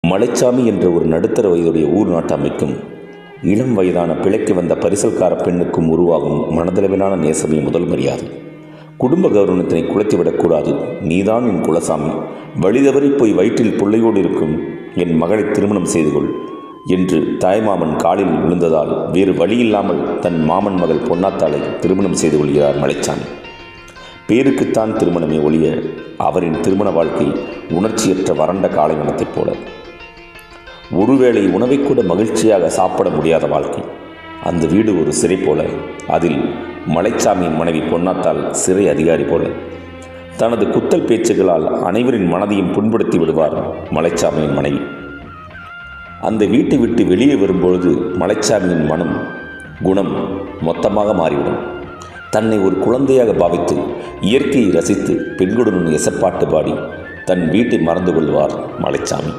மலைச்சாமி என்ற ஒரு நடுத்தர வயதுடைய ஊர் நாட்டு அமைக்கும் இளம் வயதான பிழைக்கு வந்த பரிசல்கார பெண்ணுக்கும் உருவாகும் மனதளவிலான நேசமே முதல் மரியாதை. குடும்ப கௌரவத்தினை குலைத்துவிடக்கூடாது, நீதான் என் குலசாமி, வழிதவறி போய் வயிற்றில் பிள்ளையோடு இருக்கும் என் மகளை திருமணம் செய்து கொள் என்று தாய்மாமன் காலில் விழுந்ததால் வேறு வழியில்லாமல் தன் மாமன் மகள் பொன்னாத்தாளை திருமணம் செய்து கொள்கிறார் மலைச்சாமி. பேருக்குத்தான் திருமணமே ஒழிய அவரின் திருமண வாழ்க்கை உணர்ச்சியற்ற வறண்ட காலை வனத்தைப் போல. ஒருவேளை உணவை கூட மகிழ்ச்சியாக சாப்பிட முடியாத வாழ்க்கை. அந்த வீடு ஒரு சிறை போல. அதில் மலைச்சாமியின் மனைவி பொன்னாத்தாள் சிறை அதிகாரி போல. தனது குத்தல் பேச்சுகளால் அனைவரின் மனதையும் புண்படுத்தி விடுவார் மலைச்சாமியின் மனைவி. அந்த வீட்டை விட்டு வெளியே வரும்பொழுது மலைச்சாமியின் மனம் குணம் மொத்தமாக மாறிவிடும். தன்னை ஒரு குழந்தையாக பாவித்து இயற்கையை ரசித்து பெண்களுடன் எசப்பாட்டு பாடி தன் வீட்டை மறந்து கொள்வார் மலைச்சாமி.